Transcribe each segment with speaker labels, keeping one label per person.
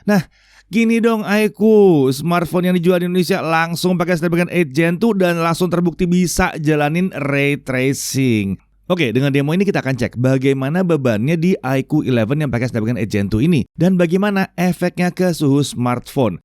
Speaker 1: Nah, gini dong iQOO, smartphone yang dijual di Indonesia langsung pakai Snapdragon 8 Gen 2 dan langsung terbukti bisa jalanin ray tracing. Oke, dengan demo ini kita akan cek bagaimana bebannya di iQOO 11 yang pakai Snapdragon 8 Gen 2 ini dan bagaimana efeknya ke suhu smartphone.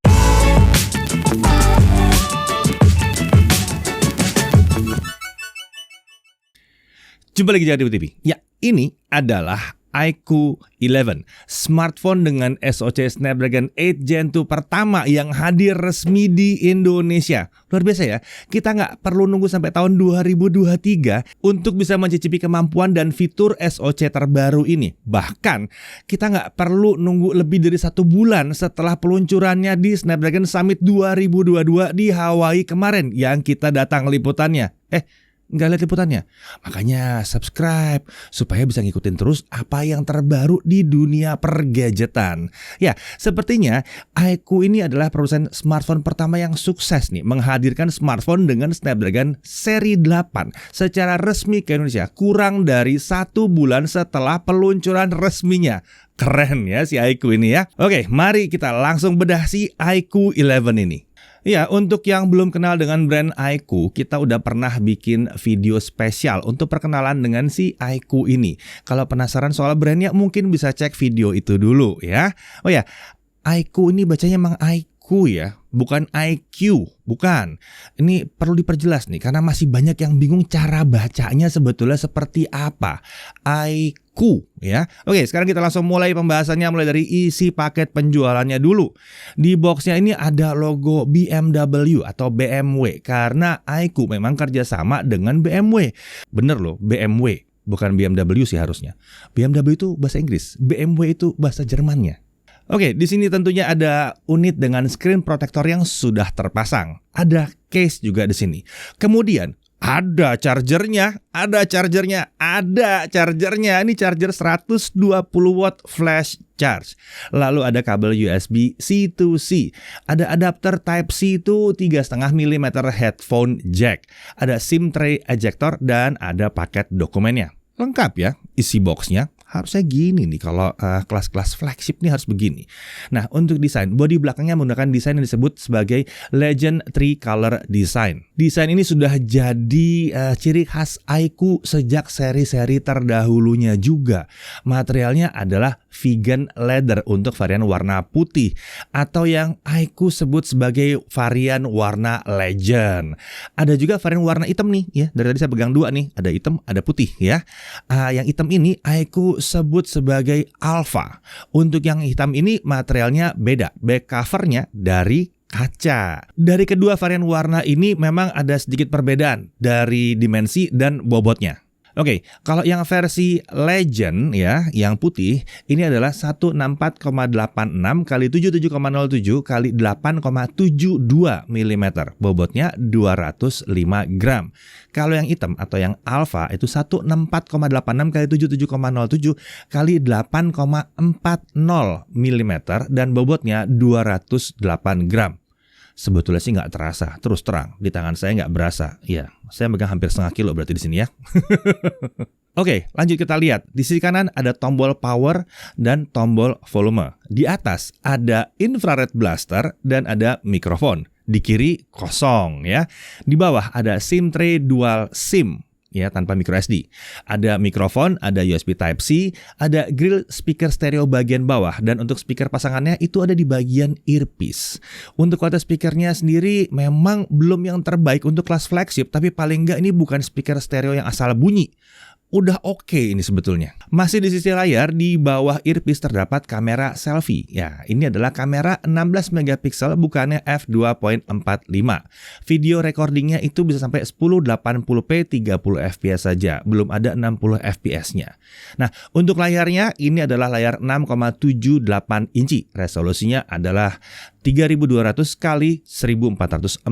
Speaker 1: Jumpa lagi di TV. Ya, ini adalah iQOO 11, smartphone dengan SoC Snapdragon 8 Gen 2 pertama yang hadir resmi di Indonesia. Luar biasa ya, kita nggak perlu nunggu sampai tahun 2023 untuk bisa mencicipi kemampuan dan fitur SoC terbaru ini. Bahkan, kita nggak perlu nunggu lebih dari 1 bulan setelah peluncurannya di Snapdragon Summit 2022 di Hawaii kemarin yang kita datang liputannya. Nggak lihat liputannya? Makanya subscribe supaya bisa ngikutin terus apa yang terbaru di dunia pergadgetan. Ya, sepertinya iQOO ini adalah produsen smartphone pertama yang sukses nih menghadirkan smartphone dengan Snapdragon seri 8 secara resmi ke Indonesia kurang dari 1 bulan setelah peluncuran resminya. Keren ya si iQOO ini ya. Oke, mari kita langsung bedah si iQOO 11 ini. Ya, untuk yang belum kenal dengan brand iQOO, kita udah pernah bikin video spesial untuk perkenalan dengan si iQOO ini. Kalau penasaran soal brandnya, mungkin bisa cek video itu dulu ya. Oh ya, iQOO ini bacanya emang iQOO ya, bukan IQ, bukan. Ini perlu diperjelas nih, karena masih banyak yang bingung cara bacanya sebetulnya seperti apa. iQOO ya. Oke, sekarang kita langsung mulai pembahasannya, mulai dari isi paket penjualannya dulu. Di boxnya ini ada logo BMW atau BMW, karena iQOO memang kerjasama dengan BMW. Bener loh, BMW, bukan BMW sih harusnya. BMW itu bahasa Inggris, BMW itu bahasa Jermannya. Oke, di sini tentunya ada unit dengan screen protector yang sudah terpasang. Ada case juga di sini. Kemudian ada chargernya. Ini charger 120 watt flash charge. Lalu ada kabel USB C-to-C. Ada adapter Type-C itu 3,5 mm headphone jack. Ada SIM tray ejector dan ada paket dokumennya. Lengkap ya isi boxnya. Harusnya gini nih, kalau kelas-kelas flagship nih harus begini. Nah, untuk desain, bodi belakangnya menggunakan desain yang disebut sebagai Legend Tricolor Design. Desain ini sudah jadi ciri khas iQOO sejak seri-seri terdahulunya juga. Materialnya adalah vegan leather untuk varian warna putih, atau yang iQOO sebut sebagai varian warna Legend. Ada juga varian warna hitam nih, ya. Dari tadi saya pegang 2 nih, ada hitam, ada putih ya. Yang hitam ini iQOO sebut sebagai Alpha. Untuk yang hitam ini materialnya beda, back covernya dari kaca. Dari kedua varian warna ini memang ada sedikit perbedaan dari dimensi dan bobotnya. Oke, kalau yang versi Legend ya, yang putih, ini adalah 164,86 x 77,07 x 8,72 mm. Bobotnya 205 gram. Kalau yang hitam atau yang Alpha itu 164,86 x 77,07 x 8,40 mm dan bobotnya 208 gram. Sebetulnya sih nggak terasa, terus terang di tangan saya nggak berasa. Ya, saya megang hampir setengah kilo berarti di sini ya. Oke, lanjut kita lihat. Di sisi kanan ada tombol power dan tombol volume. Di atas ada infrared blaster dan ada mikrofon. Di kiri kosong ya. Di bawah ada SIM tray dual SIM. Ya, tanpa micro SD. Ada mikrofon, ada USB Type-C, ada grill speaker stereo bagian bawah, dan untuk speaker pasangannya itu ada di bagian earpiece. Untuk kualitas speakernya sendiri memang belum yang terbaik untuk kelas flagship, tapi paling nggak ini bukan speaker stereo yang asal bunyi. Udah oke ini sebetulnya. Masih di sisi layar, di bawah earpiece terdapat kamera selfie. Ya, ini adalah kamera 16 megapiksel, bukannya f2.45. Video recordingnya itu bisa sampai 1080p 30 fps saja, belum ada 60 fps-nya. Nah, untuk layarnya ini adalah layar 6,78 inci. Resolusinya adalah 3200 kali 1440.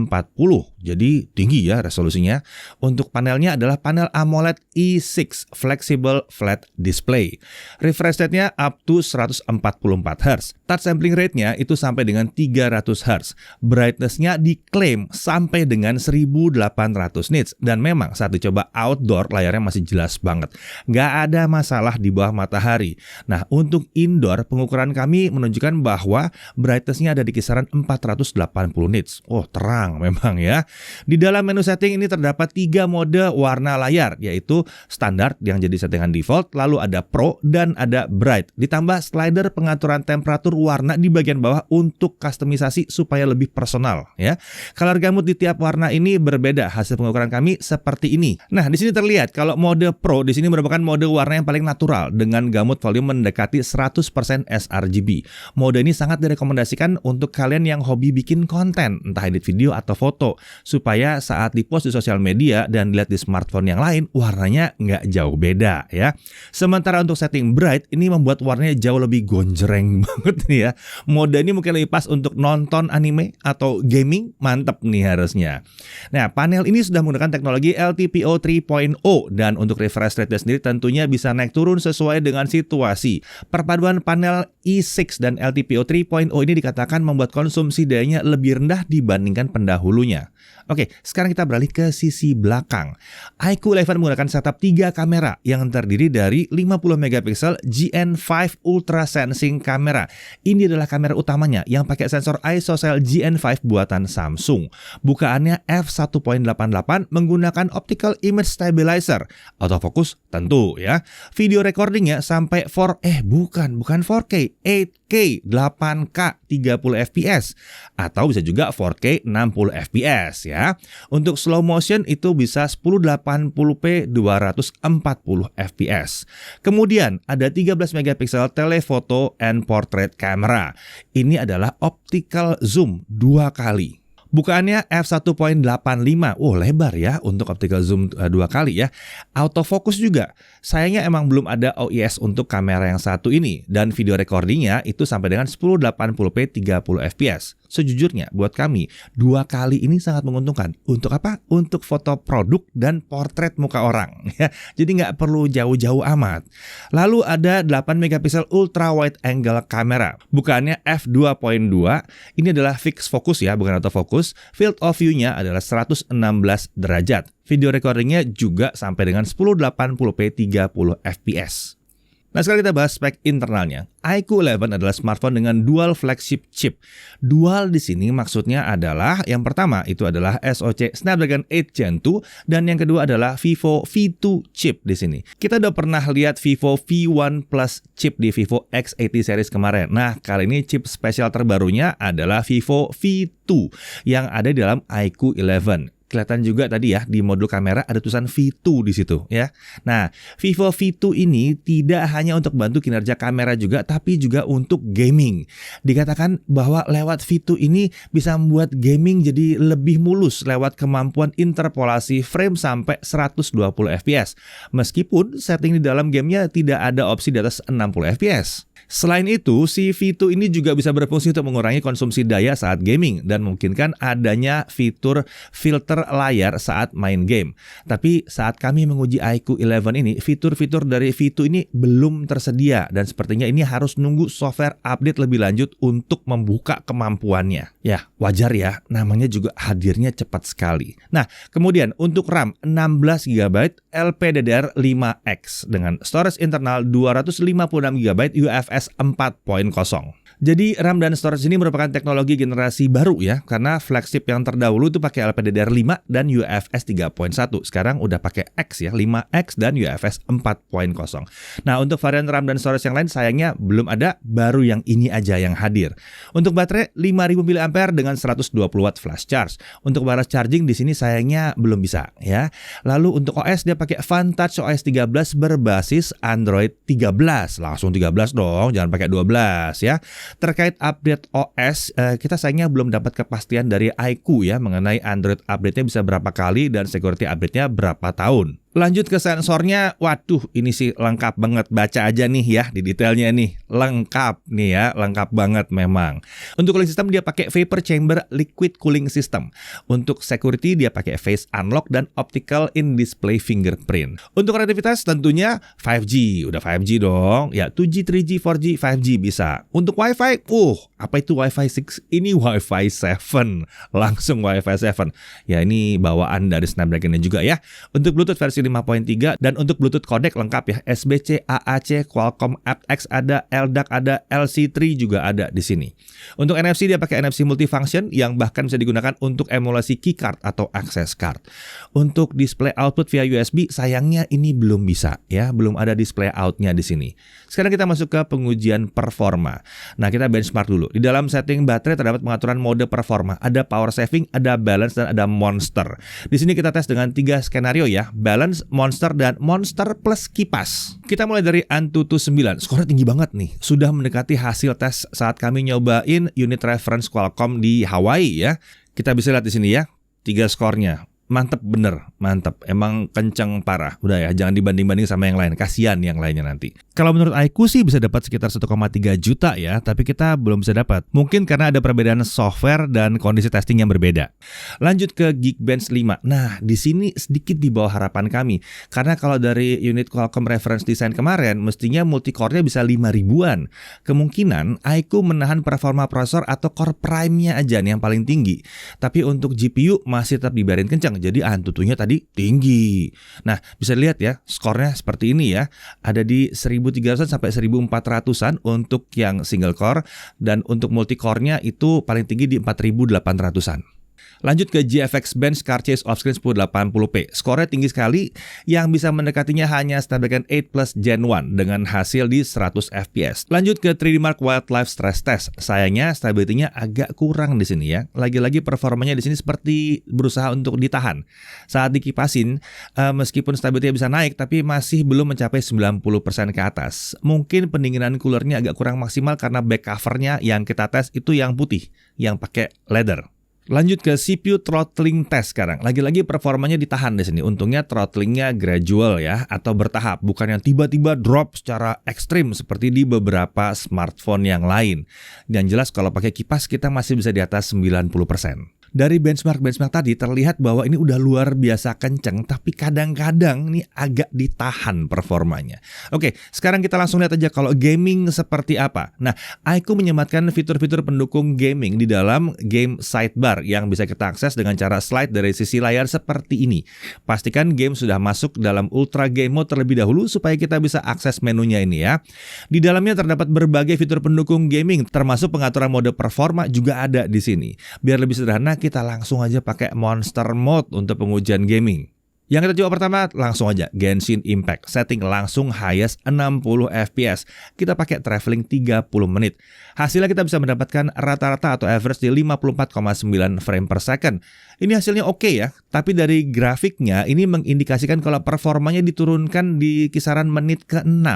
Speaker 1: Jadi tinggi ya resolusinya. Untuk panelnya adalah panel AMOLED i6 IPX Flexible Flat Display. Refresh rate-nya up to 144 Hz. Touch sampling rate-nya itu sampai dengan 300 Hz. Brightness-nya diklaim sampai dengan 1800 nits. Dan memang saat dicoba outdoor, layarnya masih jelas banget. Nggak ada masalah di bawah matahari. Nah, untuk indoor, pengukuran kami menunjukkan bahwa brightness-nya ada di kisaran 480 nits. Oh, terang memang ya. Di dalam menu setting ini terdapat 3 mode warna layar, yaitu standar yang jadi settingan default, lalu ada Pro, dan ada Bright. Ditambah slider pengaturan temperatur warna di bagian bawah untuk kustomisasi supaya lebih personal ya. Color gamut di tiap warna ini berbeda. Hasil pengukuran kami seperti ini. Nah, di sini terlihat kalau mode Pro di sini merupakan mode warna yang paling natural dengan gamut volume mendekati 100% sRGB. Mode ini sangat direkomendasikan untuk kalian yang hobi bikin konten, entah edit video atau foto, supaya saat dipost di sosial media dan dilihat di smartphone yang lain, warnanya nggak jauh beda ya. Sementara untuk setting Bright, ini membuat warnanya jauh lebih gonjreng banget nih ya. Mode ini mungkin lebih pas untuk nonton anime atau gaming, mantep nih harusnya. Nah, panel ini sudah menggunakan teknologi LTPO 3.0 dan untuk refresh rate sendiri tentunya bisa naik turun sesuai dengan situasi. Perpaduan panel i6 dan LTPO 3.0 ini dikatakan membuat konsumsi dayanya lebih rendah dibandingkan pendahulunya. Oke, sekarang kita beralih ke sisi belakang. iQOO 11 menggunakan setup 3 kamera yang terdiri dari 50 megapiksel GN5 Ultra Sensing kamera. Ini adalah kamera utamanya yang pakai sensor ISOCELL GN5 buatan Samsung. Bukaannya f1.88 menggunakan optical image stabilizer. Autofocus tentu ya. Video recordingnya sampai bukan 4K, 8K, 8K, 30 fps atau bisa juga 4K 60 fps ya. Untuk slow motion itu bisa 1080p 240 fps. Kemudian ada 13 megapiksel telephoto and portrait camera. Ini adalah optical zoom 2 kali. Bukaannya f1.85. Lebar ya untuk optical zoom 2 kali ya. Autofocus juga. Sayangnya emang belum ada OIS untuk kamera yang satu ini. Dan video recordingnya itu sampai dengan 1080p 30 fps. Sejujurnya buat kami 2 kali ini sangat menguntungkan. Untuk apa? Untuk foto produk dan portret muka orang ya. Jadi nggak perlu jauh-jauh amat. Lalu ada 8 megapiksel ultra wide angle kamera. Bukaannya f2.2. Ini adalah fixed focus ya, bukan autofocus. Field of view-nya adalah 116 derajat. Video recordingnya juga sampai dengan 1080p 30 fps. Nah, sekarang kita bahas spek internalnya. iQOO 11 adalah smartphone dengan dual flagship chip. Dual di sini maksudnya adalah yang pertama itu adalah SoC Snapdragon 8 Gen 2 dan yang kedua adalah Vivo V2 chip di sini. Kita udah pernah lihat Vivo V1 Plus chip di Vivo X80 series kemarin. Nah, kali ini chip spesial terbarunya adalah Vivo V2 yang ada di dalam iQOO 11. Kelihatan juga tadi ya di modul kamera ada tulisan V2 di situ ya. Nah, Vivo V2 ini tidak hanya untuk bantu kinerja kamera juga tapi juga untuk gaming. Dikatakan bahwa lewat V2 ini bisa membuat gaming jadi lebih mulus lewat kemampuan interpolasi frame sampai 120 fps. Meskipun setting di dalam gamenya tidak ada opsi di atas 60 fps. Selain itu, si V2 ini juga bisa berfungsi untuk mengurangi konsumsi daya saat gaming dan memungkinkan adanya fitur filter layar saat main game. Tapi saat kami menguji iQOO 11 ini, fitur-fitur dari V2 ini belum tersedia dan sepertinya ini harus nunggu software update lebih lanjut untuk membuka kemampuannya. Ya, wajar ya, namanya juga hadirnya cepat sekali. Nah, kemudian untuk RAM 16GB LPDDR5X dengan storage internal 256GB UFS 4.0. Jadi RAM dan storage ini merupakan teknologi generasi baru ya, karena flagship yang terdahulu itu pakai LPDDR5 dan UFS 3.1. Sekarang udah pakai X ya, 5X dan UFS 4.0. Nah, untuk varian RAM dan storage yang lain sayangnya belum ada, baru yang ini aja yang hadir. Untuk baterai 5000 mAh dengan 120 watt flash charge. Untuk baras charging di sini sayangnya belum bisa ya. Lalu untuk OS dia pakai Vantage OS 13 berbasis Android 13. Langsung 13 dong, jangan pakai 12 ya. Terkait update OS, kita sayangnya belum dapat kepastian dari iQOO ya mengenai Android update-nya bisa berapa kali dan security update-nya berapa tahun. Lanjut ke sensornya, waduh ini sih lengkap banget. Baca aja nih ya di detailnya nih, lengkap nih ya, lengkap banget memang. Untuk cooling system dia pakai vapor chamber liquid cooling system. Untuk security dia pakai face unlock dan optical in display fingerprint. Untuk konektivitas tentunya 5G, udah 5G dong. Ya 2G, 3G, 4G, 5G bisa. Untuk Wi-Fi, apa itu Wi-Fi 6? Ini Wi-Fi 7, langsung Wi-Fi 7. Ya ini bawaan dari Snapdragon juga ya. Untuk Bluetooth versi 5.3 dan untuk Bluetooth codec lengkap ya, SBC, AAC, Qualcomm aptX ada, LDAC ada, LC3 juga ada di sini. Untuk NFC dia pakai NFC multifunction yang bahkan bisa digunakan untuk emulasi keycard atau access card. Untuk display output via USB sayangnya ini belum bisa ya, belum ada display outnya di sini. Sekarang kita masuk ke pengujian performa. Nah, kita benchmark dulu. Di dalam setting baterai terdapat pengaturan mode performa, ada power saving, ada balance dan ada monster. Di sini kita tes dengan 3 skenario ya, balance, monster, dan monster plus kipas. Kita mulai dari Antutu 9. Skornya tinggi banget nih. Sudah mendekati hasil tes saat kami nyobain unit reference Qualcomm di Hawaii ya. Kita bisa lihat di sini ya, 3 skornya. Mantep bener, mantep. Emang kenceng parah. Udah ya, jangan dibanding-banding sama yang lain. Kasian yang lainnya nanti. Kalau menurut iQOO sih bisa dapat sekitar 1,3 juta ya, tapi kita belum bisa dapat. Mungkin karena ada perbedaan software dan kondisi testing yang berbeda. Lanjut ke Geekbench 5. Nah, di sini sedikit di bawah harapan kami. Karena kalau dari unit Qualcomm reference design kemarin, mestinya multicore-nya bisa 5 ribuan. Kemungkinan iQOO menahan performa prosesor atau core prime-nya aja nih yang paling tinggi. Tapi untuk GPU masih tetap dibiarin kencang. Jadi Antutunya tadi tinggi. Nah, bisa lihat ya, skornya seperti ini ya. Ada di 1300 sampai 1400-an untuk yang single core dan untuk multi core-nya itu paling tinggi di 4800-an. Lanjut ke GFX Bench Carchase Offscreen 1080p. Skornya tinggi sekali, yang bisa mendekatinya hanya Snapdragon 8 Plus Gen 1 dengan hasil di 100 fps. Lanjut ke 3D Mark Wildlife Stress Test. Sayangnya stability-nya agak kurang di sini ya. Lagi-lagi performanya di sini seperti berusaha untuk ditahan. Saat dikipasin, meskipun stability bisa naik, tapi masih belum mencapai 90% ke atas. Mungkin pendinginan coolernya agak kurang maksimal karena back covernya yang kita tes itu yang putih, yang pakai leather. Lanjut ke CPU throttling test sekarang. Lagi-lagi performanya ditahan di sini. Untungnya throttlingnya gradual ya, atau bertahap, bukan yang tiba-tiba drop secara ekstrim seperti di beberapa smartphone yang lain. Dan jelas kalau pakai kipas kita masih bisa di atas 90%. Dari benchmark tadi terlihat bahwa ini udah luar biasa kenceng, tapi kadang-kadang ini agak ditahan performanya. Oke, sekarang kita langsung lihat aja kalau gaming seperti apa. Nah, iQOO menyematkan fitur-fitur pendukung gaming di dalam game sidebar yang bisa kita akses dengan cara slide dari sisi layar seperti ini. Pastikan game sudah masuk dalam Ultra Game Mode terlebih dahulu supaya kita bisa akses menunya ini ya. Di dalamnya terdapat berbagai fitur pendukung gaming, termasuk pengaturan mode performa juga ada di sini. Biar lebih sederhana, kita langsung aja pakai Monster Mode untuk pengujian gaming. Yang kita coba pertama langsung aja Genshin Impact. Setting langsung highest 60 fps. Kita pakai traveling 30 menit. Hasilnya kita bisa mendapatkan rata-rata atau average di 54,9 frame per second. Ini hasilnya oke ya, tapi dari grafiknya ini mengindikasikan kalau performanya diturunkan di kisaran menit ke-6.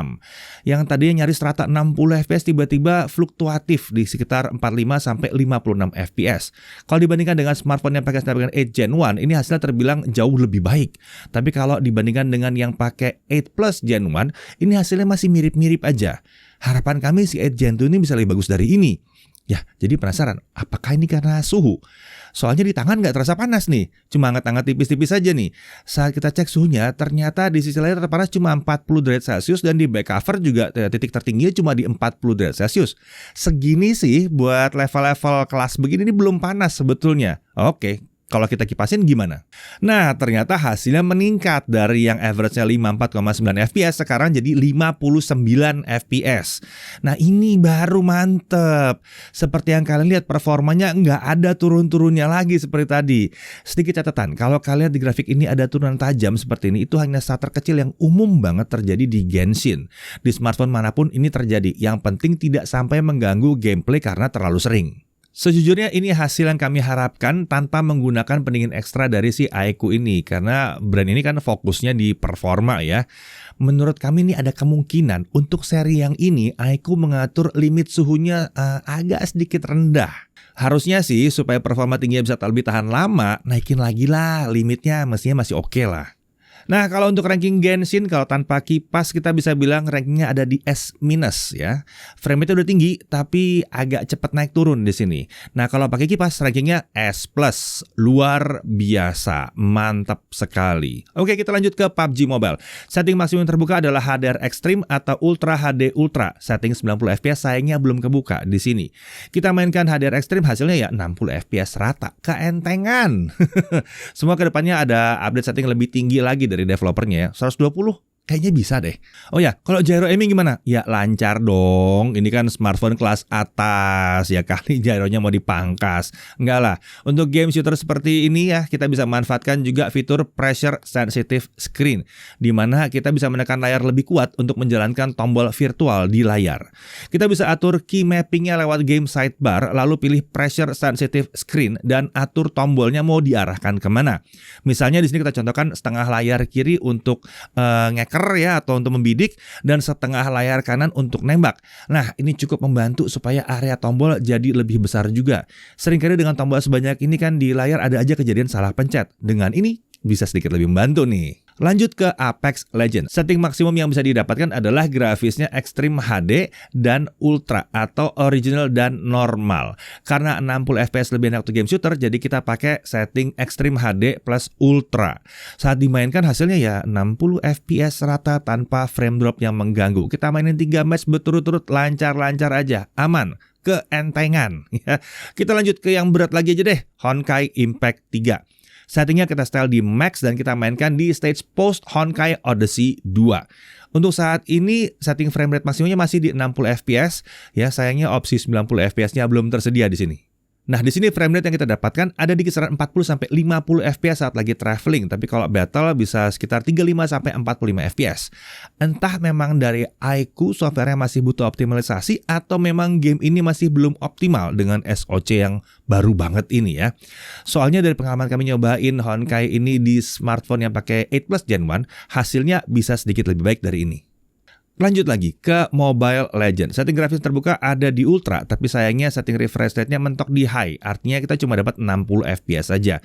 Speaker 1: Yang tadinya nyaris rata 60 fps tiba-tiba fluktuatif di sekitar 45 sampai 56 fps. Kalau dibandingkan dengan smartphone yang pakai Snapdragon 8 Gen 1, ini hasilnya terbilang jauh lebih baik. Tapi kalau dibandingkan dengan yang pakai 8 Plus Gen 1, ini hasilnya masih mirip-mirip aja. Harapan kami si 8 Gen 2 ini bisa lebih bagus dari ini. Ya, jadi penasaran, apakah ini karena suhu? Soalnya di tangan nggak terasa panas nih, cuma hangat-hangat tipis-tipis aja nih. Saat kita cek suhunya, ternyata di sisi layar terpanas cuma 40 derajat Celcius dan di back cover juga titik tertingginya cuma di 40 derajat Celcius. Segini sih buat level-level kelas begini ini belum panas sebetulnya. Oke. Kalau kita kipasin gimana? Nah, ternyata hasilnya meningkat dari yang average-nya 54,9 fps sekarang jadi 59 fps. Nah, ini baru mantep. Seperti yang kalian lihat, performanya nggak ada turun-turunnya lagi seperti tadi. Sedikit catatan, kalau kalian di grafik ini ada turunan tajam seperti ini, itu hanya stutter kecil yang umum banget terjadi di Genshin. Di smartphone manapun ini terjadi. Yang penting tidak sampai mengganggu gameplay karena terlalu sering. Sejujurnya ini hasil yang kami harapkan tanpa menggunakan pendingin ekstra dari si iQOO ini, karena brand ini kan fokusnya di performa ya. Menurut kami ini ada kemungkinan untuk seri yang ini iQOO mengatur limit suhunya agak sedikit rendah. Harusnya sih supaya performa tingginya bisa lebih tahan lama, naikin lagi lah limitnya, mestinya masih oke lah. Nah, kalau untuk ranking Genshin, kalau tanpa kipas kita bisa bilang rankingnya ada di S- ya. Frame rate udah tinggi, tapi agak cepat naik turun di sini. Nah, kalau pakai kipas rankingnya S+, luar biasa, mantap sekali. Oke, kita lanjut ke PUBG Mobile. Setting maksimum terbuka adalah HDR Extreme atau Ultra HD Ultra. Setting 90 FPS sayangnya belum kebuka di sini. Kita mainkan HDR Extreme, hasilnya ya 60 FPS rata, keentengan. Semua kedepannya ada update setting lebih tinggi lagi dari developernya ya. 120 kayaknya bisa deh. Oh ya, kalau gyro aiming gimana? Ya lancar dong. Ini kan smartphone kelas atas. Ya kali gyronya mau dipangkas. Enggak lah. Untuk game shooter seperti ini ya, kita bisa manfaatkan juga fitur pressure sensitive screen, di mana kita bisa menekan layar lebih kuat untuk menjalankan tombol virtual di layar. Kita bisa atur key mappingnya lewat game sidebar, lalu pilih pressure sensitive screen dan atur tombolnya mau diarahkan kemana. Misalnya di sini kita contohkan setengah layar kiri untuk ngeker ya, atau untuk membidik, dan setengah layar kanan untuk nembak. Nah, ini cukup membantu supaya area tombol jadi lebih besar juga. Seringkali dengan tombol sebanyak ini kan di layar ada aja kejadian salah pencet. Dengan ini bisa sedikit lebih membantu nih. Lanjut ke Apex Legends. Setting maksimum yang bisa didapatkan adalah grafisnya Extreme HD dan Ultra atau Original dan Normal. Karena 60 FPS lebih enak untuk game shooter, jadi kita pakai setting Extreme HD plus Ultra. Saat dimainkan hasilnya ya 60 FPS rata tanpa frame drop yang mengganggu. Kita mainin 3 match berturut-turut lancar-lancar aja, aman, keentengan. Kita lanjut ke yang berat lagi aja deh, Honkai Impact 3. Settingnya kita setel di max dan kita mainkan di stage post Honkai Odyssey 2. Untuk saat ini setting frame rate maksimumnya masih di 60 FPS. Ya, sayangnya opsi 90 FPS-nya belum tersedia di sini. Nah, di sini frame rate yang kita dapatkan ada di kisaran 40 sampai 50 FPS saat lagi traveling, tapi kalau battle bisa sekitar 35 sampai 45 FPS. Entah memang dari iQOO software-nya masih butuh optimalisasi atau memang game ini masih belum optimal dengan SoC yang baru banget ini ya. Soalnya dari pengalaman kami nyobain Honkai ini di smartphone yang pakai 8 Plus Gen 1, hasilnya bisa sedikit lebih baik dari ini. Lanjut lagi ke Mobile Legends. Setting grafis terbuka ada di Ultra, tapi sayangnya setting refresh rate-nya mentok di High. Artinya kita cuma dapat 60 FPS saja.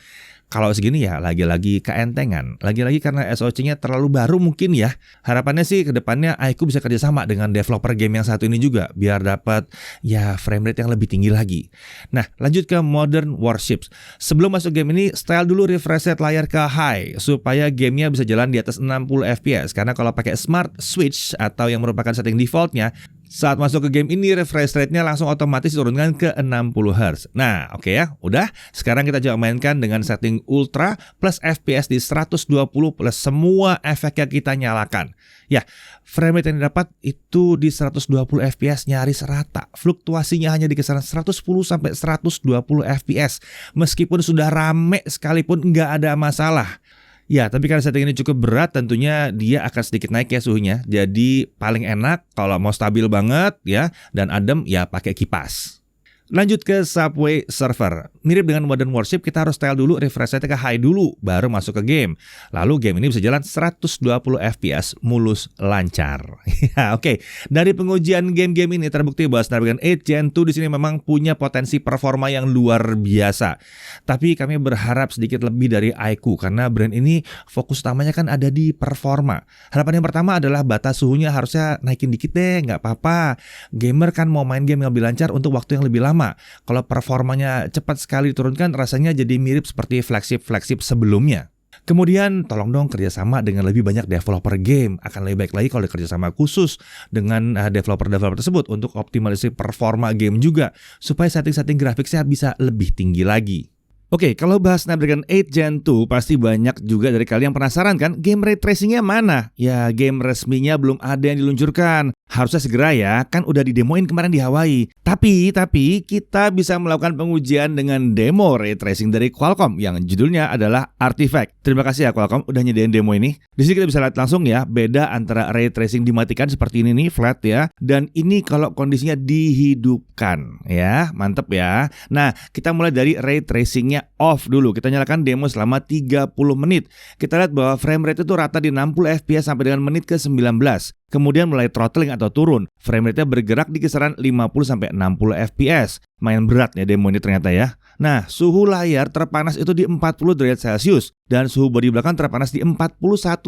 Speaker 1: Kalau segini ya lagi-lagi keentengan. Lagi-lagi karena SoC-nya terlalu baru mungkin ya. Harapannya sih ke depannya iQOO bisa kerjasama dengan developer game yang satu ini juga, biar dapat ya frame rate yang lebih tinggi lagi. Nah, lanjut ke Modern Warships. Sebelum masuk game ini, style dulu refresh rate layar ke high supaya gamenya bisa jalan di atas 60 FPS. Karena kalau pakai Smart Switch atau yang merupakan setting defaultnya, saat masuk ke game ini refresh rate-nya langsung otomatis diturunkan ke 60 Hz. Nah, oke ya, udah. Sekarang kita coba mainkan dengan setting Ultra plus FPS di 120 plus semua efeknya kita nyalakan. Ya, frame rate yang didapat itu di 120 FPS nyaris rata. Fluktuasinya hanya di kisaran 110 sampai 120 FPS. Meskipun sudah rame sekalipun nggak ada masalah. Ya, tapi karena setting ini cukup berat, tentunya dia akan sedikit naik ya suhunya. Jadi paling enak kalau mau stabil banget ya dan adem ya pakai kipas. Lanjut ke Subway Surfer. Mirip dengan Modern Warship, kita harus setel dulu refresh rate ke high dulu, baru masuk ke game. Lalu game ini bisa jalan 120 FPS mulus lancar. Ya, oke. Dari pengujian game-game ini terbukti bahwa Snapdragon 8 Gen 2 di sini memang punya potensi performa yang luar biasa. Tapi kami berharap sedikit lebih dari iQOO karena brand ini fokus utamanya kan ada di performa. Harapan yang pertama adalah batas suhunya harusnya naikin dikit deh, nggak apa-apa. Gamer kan mau main game yang lebih lancar untuk waktu yang lebih lama. Kalau performanya cepat sekali diturunkan, rasanya jadi mirip seperti flagship sebelumnya. Kemudian tolong dong kerjasama dengan lebih banyak developer game. Akan lebih baik lagi kalau kerjasama khusus dengan developer-developer tersebut untuk optimalisasi performa game juga, supaya setting-setting grafiknya bisa lebih tinggi lagi. Oke, kalau bahas Snapdragon 8 Gen 2 pasti banyak juga dari kalian yang penasaran kan, game ray tracingnya mana? Ya, game resminya belum ada yang diluncurkan. Harusnya segera ya, kan udah didemoin kemarin di Hawaii. Tapi kita bisa melakukan pengujian dengan demo ray tracing dari Qualcomm yang judulnya adalah Artifact. Terima kasih ya Qualcomm udah nyediain demo ini. Di sini kita bisa lihat langsung ya, beda antara ray tracing dimatikan seperti ini nih, flat ya, dan ini kalau kondisinya dihidupkan ya, mantep ya. Nah, kita mulai dari ray tracingnya off dulu. Kita nyalakan demo selama 30 menit. Kita lihat bahwa frame rate itu rata di 60 FPS sampai dengan menit ke 19. Kemudian mulai throttling atau turun. Frame rate-nya bergerak di kisaran 50 sampai 60 FPS. Main berat ya demo ini ternyata ya. Nah, suhu layar terpanas itu di 40 derajat Celcius dan suhu bodi belakang terpanas di 41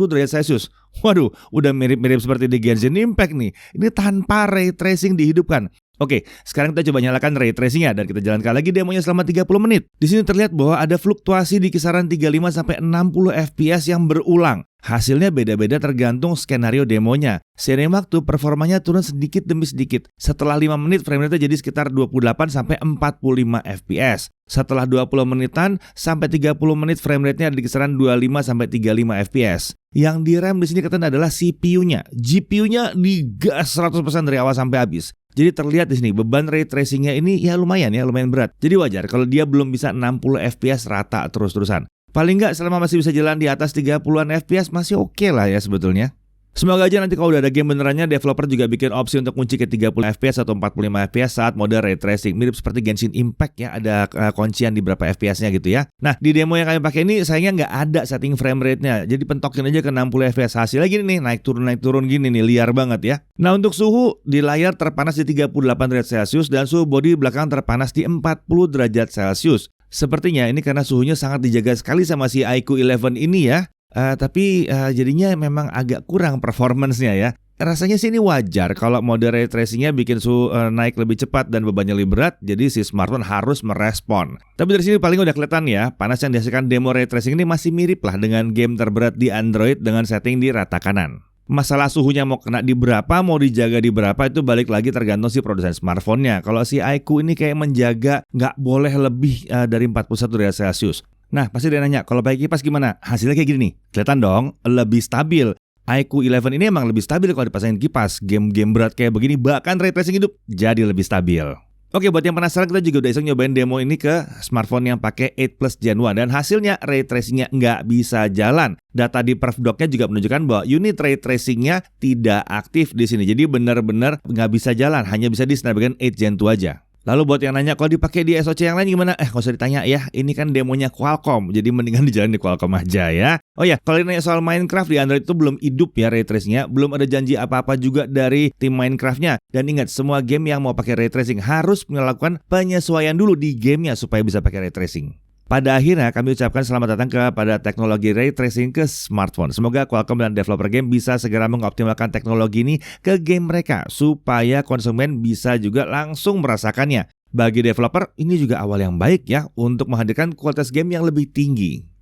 Speaker 1: derajat Celcius. Waduh, udah mirip-mirip seperti di Genshin Impact nih. Ini tanpa ray tracing dihidupkan. Oke, sekarang kita coba nyalakan ray tracingnya dan kita jalankan lagi demonya selama 30 menit. Di sini terlihat bahwa ada fluktuasi di kisaran 35 sampai 60 FPS yang berulang. Hasilnya beda-beda tergantung skenario demonya. Seiring waktu, performanya turun sedikit demi sedikit. Setelah 5 menit, frame rate jadi sekitar 28 sampai 45 FPS. Setelah 20 menitan sampai 30 menit, frame rate-nya ada di kisaran 25 sampai 35 FPS. Yang direm di sini katanya adalah CPU-nya. GPU-nya digas 100% dari awal sampai habis. Jadi terlihat di sini beban ray tracingnya ini lumayan berat. Jadi wajar kalau dia belum bisa 60 FPS rata terus-terusan. Paling nggak selama masih bisa jalan di atas 30-an FPS masih oke lah ya sebetulnya. Semoga aja nanti kalau udah ada game benerannya, developer juga bikin opsi untuk kunci ke 30 FPS atau 45 FPS saat mode ray tracing. Mirip seperti Genshin Impact ya, ada kuncian di berapa FPS-nya gitu ya. Nah, di demo yang kami pakai ini sayangnya nggak ada setting frame rate-nya. Jadi pentokin aja ke 60 FPS. Hasilnya gini nih, naik turun gini nih, liar banget ya. Nah, untuk suhu di layar terpanas di 38 derajat Celcius dan suhu bodi belakang terpanas di 40 derajat Celcius. Sepertinya ini karena suhunya sangat dijaga sekali sama si iQOO 11 ini ya. Tapi jadinya memang agak kurang performance-nya ya. Rasanya sih ini wajar kalau mode ray tracing-nya bikin suhu naik lebih cepat dan bebannya lebih berat, jadi si smartphone harus merespon. Tapi dari sini paling udah kelihatan ya, panas yang dihasilkan demo ray tracing ini masih mirip lah dengan game terberat di Android dengan setting di rata kanan. Masalah suhunya mau kena di berapa, mau dijaga di berapa itu balik lagi tergantung si produsen smartphone-nya. Kalau si iQOO ini kayak menjaga nggak boleh lebih dari 41 derajat Celcius. Nah, pasti dia nanya, kalau pakai kipas gimana? Hasilnya kayak gini nih. Kelihatan dong, lebih stabil. iQOO 11 ini emang lebih stabil kalau dipasangin kipas. Game-game berat kayak begini, bahkan ray tracing hidup jadi lebih stabil. Oke, buat yang penasaran, kita juga udah iseng nyobain demo ini ke smartphone yang pakai 8 Plus Gen 1. Dan hasilnya ray tracingnya nggak bisa jalan. Data di perfdoc-nya juga menunjukkan bahwa unit ray tracingnya tidak aktif di sini. Jadi benar-benar nggak bisa jalan, hanya bisa di Snapdragon 8 Gen 2 aja. Lalu buat yang nanya, kalau dipakai di SoC yang lain gimana? Nggak usah ditanya ya, ini kan demonya Qualcomm, jadi mendingan dijalani di Qualcomm aja ya. Oh ya, kalau nanya soal Minecraft di Android itu belum hidup ya ray tracingnya, belum ada janji apa-apa juga dari tim Minecraftnya. Dan ingat, semua game yang mau pakai ray tracing harus melakukan penyesuaian dulu di gamenya supaya bisa pakai ray tracing. Pada akhirnya kami ucapkan selamat datang kepada teknologi ray tracing ke smartphone. Semoga Qualcomm dan developer game bisa segera mengoptimalkan teknologi ini ke game mereka supaya konsumen bisa juga langsung merasakannya. Bagi developer ini juga awal yang baik ya untuk menghadirkan kualitas game yang lebih tinggi.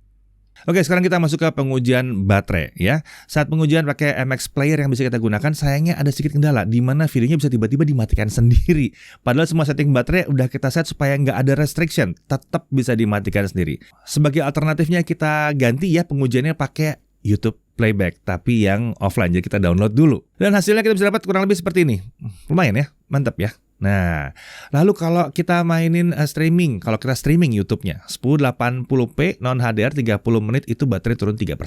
Speaker 1: Oke, sekarang kita masuk ke pengujian baterai ya. Saat pengujian pakai MX Player yang bisa kita gunakan, sayangnya ada sedikit kendala di mana videonya bisa tiba-tiba dimatikan sendiri. Padahal semua setting baterai udah kita set supaya nggak ada restriction, tetap bisa dimatikan sendiri. Sebagai alternatifnya kita ganti ya pengujiannya pakai YouTube Playback, tapi yang offline, jadi kita download dulu. Dan hasilnya kita bisa dapat kurang lebih seperti ini. Lumayan ya, mantap ya. Nah, lalu kalau kita mainin streaming, kalau kita streaming YouTube-nya 1080p non HDR 30 menit itu baterai turun 3%.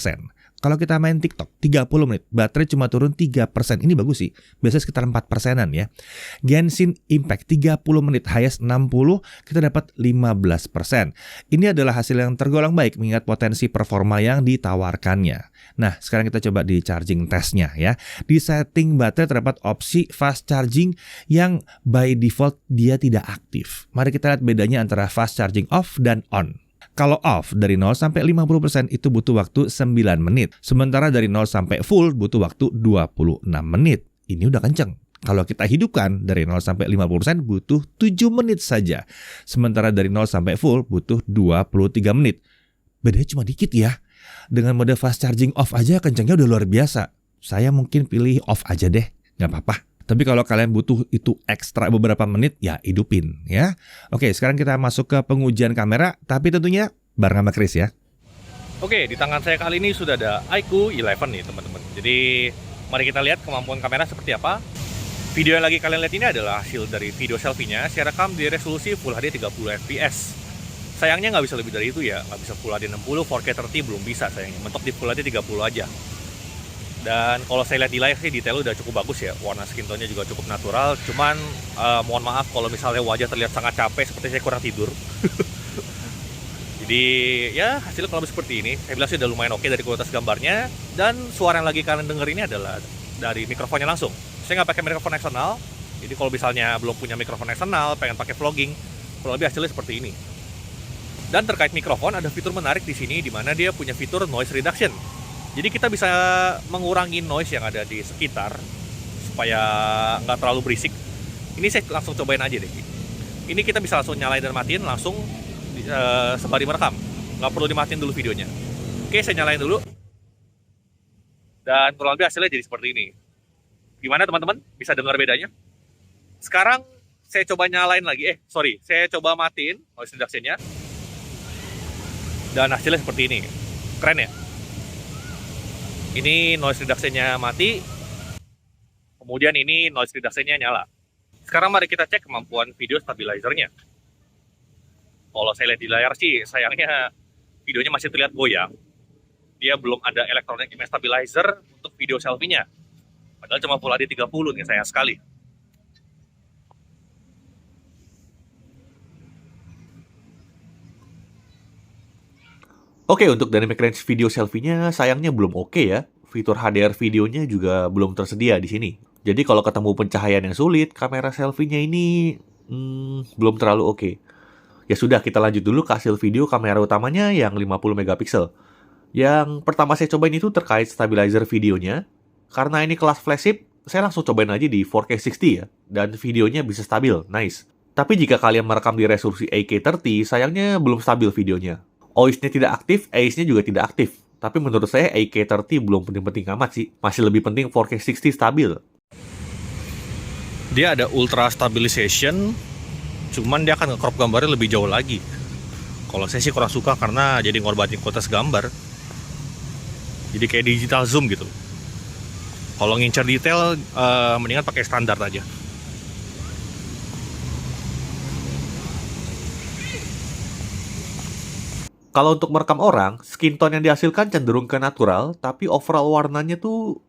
Speaker 1: Kalau kita main TikTok 30 menit, baterai cuma turun 3%. Ini bagus sih, biasanya sekitar 4%-an ya. Genshin Impact 30 menit, highest 60, kita dapat 15%. Ini adalah hasil yang tergolong baik mengingat potensi performa yang ditawarkannya. Nah, sekarang kita coba di charging testnya ya. Di setting baterai terdapat opsi fast charging yang by default dia tidak aktif. Mari kita lihat bedanya antara fast charging off dan on. Kalau off dari 0 sampai 50% itu butuh waktu 9 menit. Sementara dari 0 sampai full butuh waktu 26 menit. Ini udah kenceng. Kalau kita hidupkan dari 0 sampai 50% butuh 7 menit saja. Sementara dari 0 sampai full butuh 23 menit. Bedanya cuma dikit ya. Dengan mode fast charging off aja kencengnya udah luar biasa. Saya mungkin pilih off aja deh, nggak apa-apa. Tapi kalau kalian butuh itu ekstra beberapa menit, ya hidupin ya. Oke, sekarang kita masuk ke pengujian kamera, tapi tentunya bareng sama Chris ya.
Speaker 2: Oke, di tangan saya kali ini sudah ada iQOO 11 nih teman-teman. Jadi mari kita lihat kemampuan kamera seperti apa. Video yang lagi kalian lihat ini adalah hasil dari video selfie-nya. Saya rekam di resolusi Full HD 30 fps. Sayangnya nggak bisa lebih dari itu ya, nggak bisa Full HD 60, 4K 30 belum bisa sayangnya. Mentok di Full HD 30 aja. Dan kalau saya lihat di layar sih detail udah cukup bagus ya, warna skin tone-nya juga cukup natural. Cuman mohon maaf kalau misalnya wajah terlihat sangat capek, seperti saya kurang tidur. Jadi ya hasilnya kalau seperti ini. Saya bilang sih udah lumayan oke dari kualitas gambarnya. Dan suara yang lagi kalian denger ini adalah dari mikrofonnya langsung. Saya nggak pakai mikrofon eksternal. Jadi kalau misalnya belum punya mikrofon eksternal, pengen pakai vlogging, kurang lebih hasilnya seperti ini. Dan terkait mikrofon, ada fitur menarik di sini di mana dia punya fitur noise reduction. Jadi kita bisa mengurangi noise yang ada di sekitar supaya nggak terlalu berisik. Ini saya langsung cobain aja deh. Ini kita bisa langsung nyalain dan matiin langsung sembari merekam. Nggak perlu dimatiin dulu videonya. Oke, saya nyalain dulu. Dan kurang lebih hasilnya jadi seperti ini. Gimana teman-teman? Bisa dengar bedanya? Sekarang saya coba nyalain lagi. Saya coba matiin noise reduction-nya. Dan hasilnya seperti ini. Keren ya? Ini noise reduction-nya mati. Kemudian ini noise reduction-nya nyala. Sekarang mari kita cek kemampuan video stabilizer-nya. Kalau saya lihat di layar sih, sayangnya videonya masih terlihat goyang. Dia belum ada electronic image stabilizer untuk video selfie-nya. Padahal cuma Full HD 30 nih, sayang sekali. Oke, untuk dynamic range video selfie-nya sayangnya belum oke ya. Fitur HDR videonya juga belum tersedia di sini. Jadi kalau ketemu pencahayaan yang sulit, kamera selfie-nya ini belum terlalu oke. Ya sudah, kita lanjut dulu ke hasil video kamera utamanya yang 50 megapiksel. Yang pertama saya cobain itu terkait stabilizer videonya. Karena ini kelas flagship, saya langsung cobain aja di 4K 60 ya. Dan videonya bisa stabil, nice. Tapi jika kalian merekam di resolusi 8K30, sayangnya belum stabil videonya. OIS-nya tidak aktif, AIS-nya juga tidak aktif. Tapi menurut saya 8K30 belum penting-penting amat sih. Masih lebih penting 4K 60 stabil. Dia ada ultra stabilization, cuman dia akan nge-crop gambarnya lebih jauh lagi. Kalau saya sih kurang suka karena jadi ngorbatin kualitas gambar. Jadi kayak digital zoom gitu. Kalau ngincer detail, mendingan pakai standar aja. Kalau untuk merekam orang, skin tone yang dihasilkan cenderung ke natural, tapi overall warnanya tuh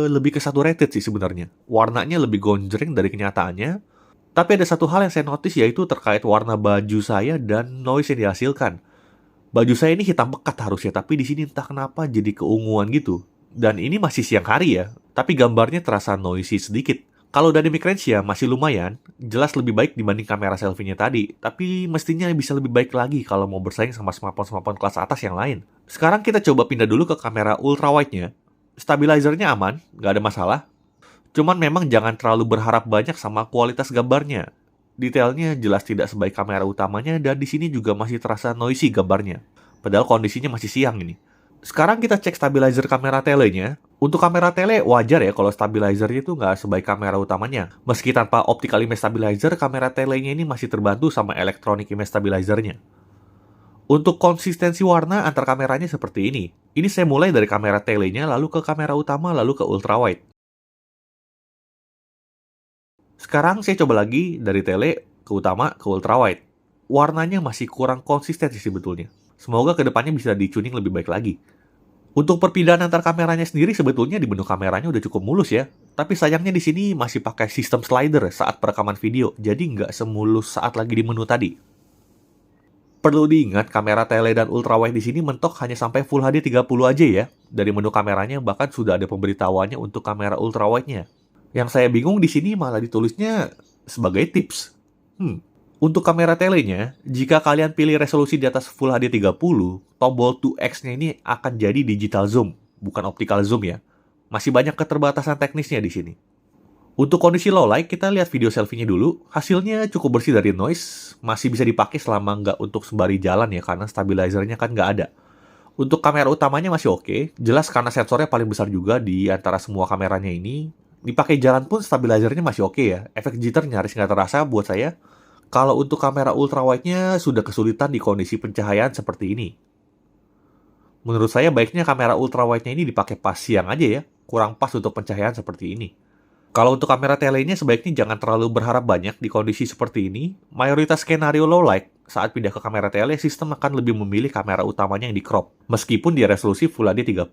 Speaker 2: lebih ke saturated sih sebenarnya. Warnanya lebih gonjreng dari kenyataannya. Tapi ada satu hal yang saya notice yaitu terkait warna baju saya dan noise yang dihasilkan. Baju saya ini hitam pekat harusnya, tapi di sini entah kenapa jadi keunguan gitu. Dan ini masih siang hari ya, tapi gambarnya terasa noisy sedikit. Kalau dynamic range ya masih lumayan, jelas lebih baik dibanding kamera selfie-nya tadi. Tapi mestinya bisa lebih baik lagi kalau mau bersaing sama smartphone-smartphone kelas atas yang lain. Sekarang kita coba pindah dulu ke kamera ultra wide-nya. Stabilizer-nya aman, nggak ada masalah. Cuman memang jangan terlalu berharap banyak sama kualitas gambarnya. Detailnya jelas tidak sebaik kamera utamanya dan di sini juga masih terasa noisy gambarnya. Padahal kondisinya masih siang ini. Sekarang kita cek stabilizer kamera telenya. Untuk kamera tele wajar ya kalau stabilizernya itu nggak sebaik kamera utamanya. Meski tanpa optical image stabilizer, kamera telenya ini masih terbantu sama electronic image stabilizernya. Untuk konsistensi warna antar kameranya seperti ini. Ini saya mulai dari kamera telenya, lalu ke kamera utama, lalu ke ultrawide. Sekarang saya coba lagi dari tele ke utama ke ultrawide. Warnanya masih kurang konsisten sih sebetulnya. Semoga kedepannya bisa di-tuning lebih baik lagi. Untuk perpindahan antar kameranya sendiri sebetulnya di menu kameranya udah cukup mulus ya. Tapi sayangnya di sini masih pakai sistem slider saat perekaman video, jadi nggak semulus saat lagi di menu tadi. Perlu diingat kamera tele dan ultrawide di sini mentok hanya sampai Full HD 30 aja ya. Dari menu kameranya bahkan sudah ada pemberitahuannya untuk kamera ultrawide-nya. Yang saya bingung di sini malah ditulisnya sebagai tips. Untuk kamera telenya, jika kalian pilih resolusi di atas Full HD 30, tombol 2x-nya ini akan jadi digital zoom, bukan optical zoom ya. Masih banyak keterbatasan teknisnya di sini. Untuk kondisi low light, kita lihat video selfie-nya dulu. Hasilnya cukup bersih dari noise, masih bisa dipakai selama nggak untuk sembari jalan ya, karena stabilizernya kan nggak ada. Untuk kamera utamanya masih oke, jelas karena sensornya paling besar juga di antara semua kameranya ini. Dipakai jalan pun stabilizernya masih oke ya, efek jitter nyaris nggak terasa buat saya. Kalau untuk kamera ultrawide-nya sudah kesulitan di kondisi pencahayaan seperti ini. Menurut saya baiknya kamera ultrawide-nya ini dipakai pas siang aja ya, kurang pas untuk pencahayaan seperti ini. Kalau untuk kamera telenya sebaiknya jangan terlalu berharap banyak di kondisi seperti ini. Mayoritas skenario low light saat pindah ke kamera tele, sistem akan lebih memilih kamera utamanya yang di crop, meskipun di resolusi Full HD 30.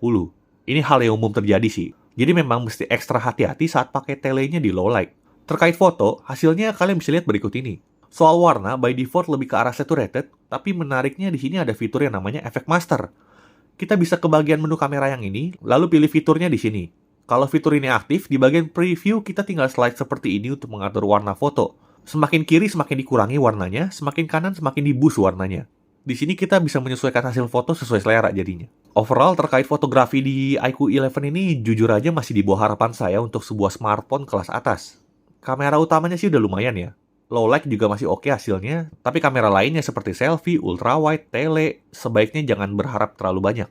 Speaker 2: Ini hal yang umum terjadi sih. Jadi memang mesti ekstra hati-hati saat pakai telenya di low light. Terkait foto, hasilnya kalian bisa lihat berikut ini. Soal warna, by default lebih ke arah saturated, tapi menariknya di sini ada fitur yang namanya efek master. Kita bisa ke bagian menu kamera yang ini, lalu pilih fiturnya di sini. Kalau fitur ini aktif, di bagian preview kita tinggal slide seperti ini untuk mengatur warna foto. Semakin kiri semakin dikurangi warnanya, semakin kanan semakin di-boost warnanya. Di sini kita bisa menyesuaikan hasil foto sesuai selera jadinya. Overall, terkait fotografi di iQOO 11 ini jujur aja masih di bawah harapan saya untuk sebuah smartphone kelas atas. Kamera utamanya sih udah lumayan ya. Low light juga masih oke hasilnya, tapi kamera lainnya seperti selfie, ultrawide, tele, sebaiknya jangan berharap terlalu banyak.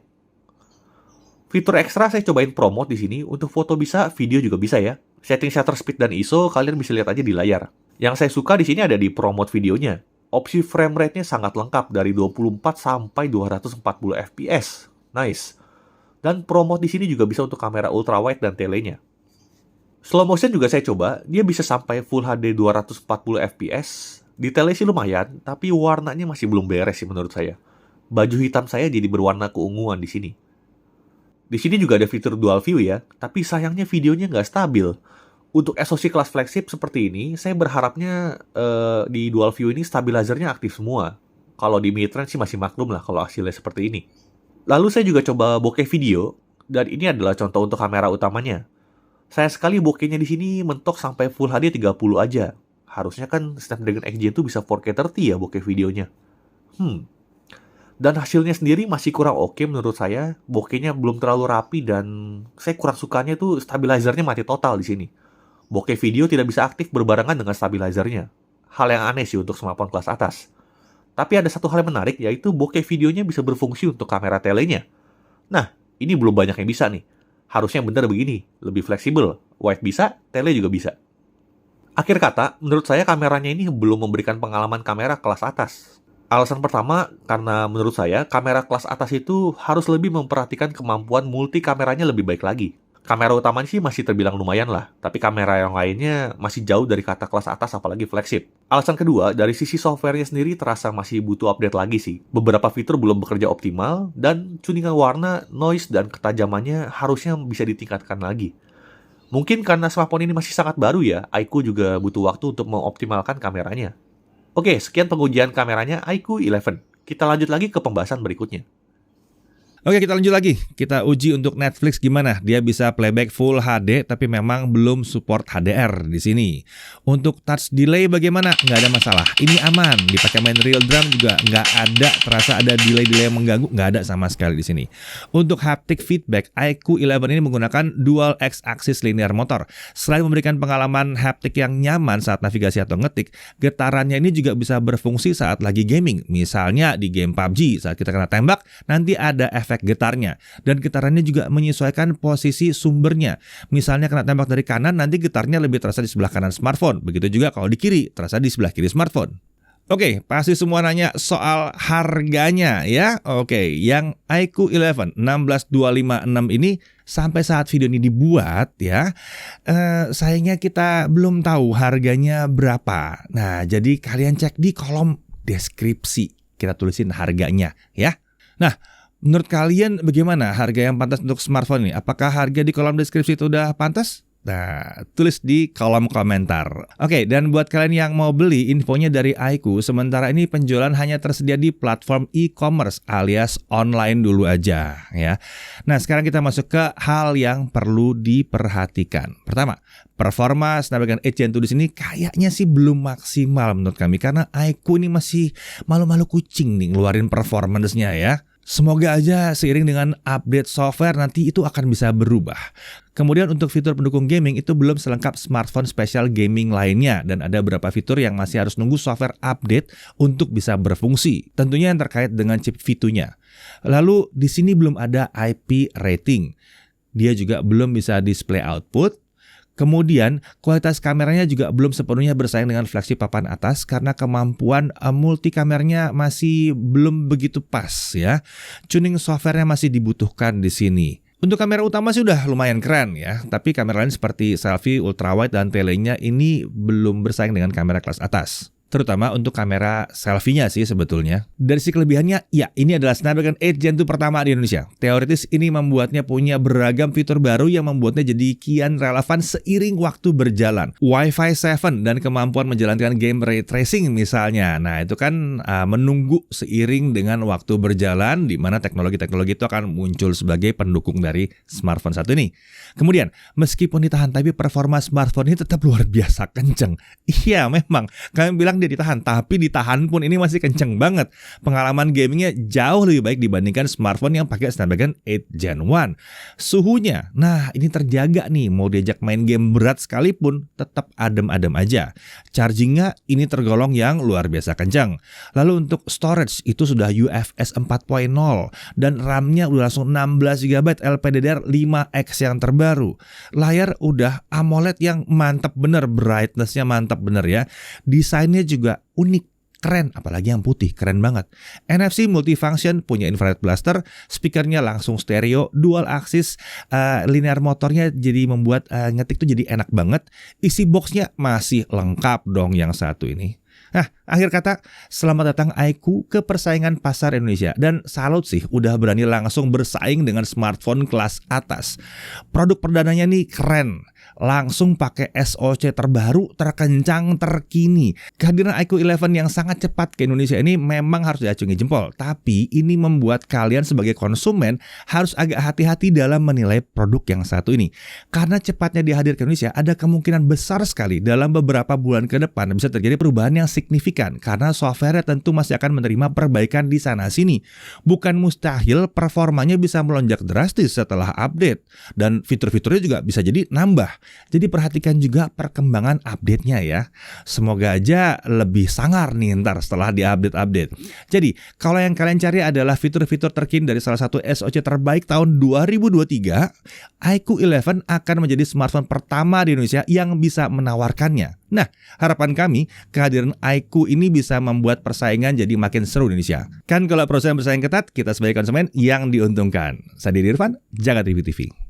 Speaker 2: Fitur ekstra saya cobain promote di sini, untuk foto bisa, video juga bisa ya. Setting shutter speed dan ISO kalian bisa lihat aja di layar. Yang saya suka di sini ada di promote videonya. Opsi frame rate-nya sangat lengkap dari 24 sampai 240 fps. Nice. Dan promote di sini juga bisa untuk kamera ultrawide dan telenya. Slow motion juga saya coba, dia bisa sampai Full HD 240 fps. Di tele sih lumayan, tapi warnanya masih belum beres sih menurut saya. Baju hitam saya jadi berwarna keunguan di sini. Di sini juga ada fitur dual view ya, tapi sayangnya videonya nggak stabil. Untuk SoC kelas flagship seperti ini, saya berharapnya di dual view ini stabilizernya aktif semua. Kalau di mid-range sih masih maklum lah kalau hasilnya seperti ini. Lalu saya juga coba bokeh video, dan ini adalah contoh untuk kamera utamanya. Sayang sekali bokehnya di sini mentok sampai Full HD 30 aja. Harusnya kan Snapdragon X Gen itu bisa 4K 30 ya bokeh videonya. Dan hasilnya sendiri masih kurang oke menurut saya. Bokehnya belum terlalu rapi dan saya kurang sukanya tuh stabilizernya mati total di sini. Bokeh video tidak bisa aktif berbarengan dengan stabilizernya. Hal yang aneh sih untuk smartphone kelas atas. Tapi ada satu hal yang menarik, yaitu bokeh videonya bisa berfungsi untuk kamera telenya. Nah, ini belum banyak yang bisa nih. Harusnya yang benar begini, lebih fleksibel. Wide bisa, tele juga bisa. Akhir kata, menurut saya kameranya ini belum memberikan pengalaman kamera kelas atas. Alasan pertama, karena menurut saya, kamera kelas atas itu harus lebih memperhatikan kemampuan multi kameranya lebih baik lagi. Kamera utamanya sih masih terbilang lumayan lah, tapi kamera yang lainnya masih jauh dari kata kelas atas apalagi flagship. Alasan kedua, dari sisi softwarenya sendiri terasa masih butuh update lagi sih. Beberapa fitur belum bekerja optimal, dan tuningan warna, noise, dan ketajamannya harusnya bisa ditingkatkan lagi. Mungkin karena smartphone ini masih sangat baru ya, iQOO juga butuh waktu untuk mengoptimalkan kameranya. Oke, sekian pengujian kameranya iQOO 11. Kita lanjut lagi ke pembahasan berikutnya.
Speaker 1: Oke, kita lanjut lagi. Kita uji untuk Netflix gimana. Dia bisa playback Full HD, tapi memang belum support HDR di sini. Untuk touch delay bagaimana? Nggak ada masalah. Ini aman. Dipakai main real drum juga nggak ada terasa ada delay-delay yang mengganggu. Nggak ada sama sekali di sini. Untuk haptic feedback, iQOO 11 ini menggunakan dual X-axis linear motor. Selain memberikan pengalaman haptic yang nyaman saat navigasi atau ngetik, getarannya ini juga bisa berfungsi saat lagi gaming. Misalnya di game PUBG, saat kita kena tembak, nanti ada efek getarnya, dan getarannya juga menyesuaikan posisi sumbernya. Misalnya kena tembak dari kanan, nanti getarnya lebih terasa di sebelah kanan smartphone. Begitu juga kalau di kiri, terasa di sebelah kiri smartphone. Oke, pasti semua nanya soal harganya ya. Oke, yang iQOO 11 16256 ini sampai saat video ini dibuat ya, sayangnya kita belum tahu harganya berapa. Nah, jadi kalian cek di kolom deskripsi, kita tulisin harganya ya. Nah, menurut kalian bagaimana harga yang pantas untuk smartphone ini? Apakah harga di kolom deskripsi itu udah pantas? Nah, tulis di kolom komentar. Oke, dan buat kalian yang mau beli infonya dari iQOO, sementara ini penjualan hanya tersedia di platform e-commerce alias online dulu aja ya. Nah, sekarang kita masuk ke hal yang perlu diperhatikan. Pertama, performa Snapdragon 8 Gen 2 di sini kayaknya sih belum maksimal menurut kami, karena iQOO ini masih malu-malu kucing nih ngeluarin performance-nya ya. Semoga aja seiring dengan update software nanti itu akan bisa berubah. Kemudian untuk fitur pendukung gaming itu belum selengkap smartphone spesial gaming lainnya, dan ada beberapa fitur yang masih harus nunggu software update untuk bisa berfungsi. Tentunya yang terkait dengan chip V2-nya. Lalu di sini belum ada IP rating. Dia juga belum bisa display output. Kemudian kualitas kameranya juga belum sepenuhnya bersaing dengan flagship papan atas karena kemampuan multi kameranya masih belum begitu pas ya. Tuning softwarenya masih dibutuhkan di sini. Untuk kamera utama sih udah lumayan keren ya, tapi kamera lain seperti selfie, ultrawide, dan telenya ini belum bersaing dengan kamera kelas atas. Terutama untuk kamera selfie-nya sih sebetulnya. Dari sisi kelebihannya, ya ini adalah Snapdragon 8 Gen 2 pertama di Indonesia. Teoritis ini membuatnya punya beragam fitur baru yang membuatnya jadi kian relevan seiring waktu berjalan. Wi-Fi 7 dan kemampuan menjalankan game ray tracing misalnya. Nah itu kan menunggu seiring dengan waktu berjalan, di mana teknologi-teknologi itu akan muncul sebagai pendukung dari smartphone satu ini. Kemudian, meskipun ditahan, tapi performa smartphone ini tetap luar biasa kenceng. Iya memang, kami bilang kencang dia ditahan, tapi ditahan pun ini masih kenceng banget. Pengalaman gamingnya jauh lebih baik dibandingkan smartphone yang pakai Snapdragon 8 Gen 1. Suhunya, nah ini terjaga nih, mau diajak main game berat sekalipun tetap adem-adem aja. Chargingnya ini tergolong yang luar biasa kencang. Lalu untuk storage itu sudah UFS 4.0 dan RAM-nya udah langsung 16 GB LPDDR5X yang terbaru. Layar udah AMOLED yang mantap bener, brightness-nya mantap bener ya. Desainnya juga unik, keren, apalagi yang putih, keren banget. NFC multifunction, punya infrared blaster, speakernya langsung stereo, dual axis, linear motornya jadi membuat ngetik tuh jadi enak banget. Isi boxnya masih lengkap dong yang satu ini. Nah, akhir kata, selamat datang iQOO ke persaingan pasar Indonesia. Dan salut sih, udah berani langsung bersaing dengan smartphone kelas atas. Produk perdananya nih keren. Langsung pakai SoC terbaru, terkencang, terkini. Kehadiran iQOO 11 yang sangat cepat ke Indonesia ini memang harus diacungi jempol. Tapi ini membuat kalian sebagai konsumen harus agak hati-hati dalam menilai produk yang satu ini. Karena cepatnya dihadir ke Indonesia, ada kemungkinan besar sekali dalam beberapa bulan ke depan bisa terjadi perubahan yang signifikan. Karena software tentu masih akan menerima perbaikan di sana-sini. Bukan mustahil performanya bisa melonjak drastis setelah update. Dan fitur-fiturnya juga bisa jadi nambah. Jadi perhatikan juga perkembangan update-nya ya. Semoga aja lebih sangar nih ntar setelah diupdate-update. Jadi kalau yang kalian cari adalah fitur-fitur terkini dari salah satu SoC terbaik tahun 2023, iQOO 11 akan menjadi smartphone pertama di Indonesia yang bisa menawarkannya. Nah, harapan kami kehadiran iQOO ini bisa membuat persaingan jadi makin seru di Indonesia. Kan kalau perusahaan bersaing ketat, kita sebagai konsumen yang diuntungkan. Saya Didi Irfan, Jagat Review TV.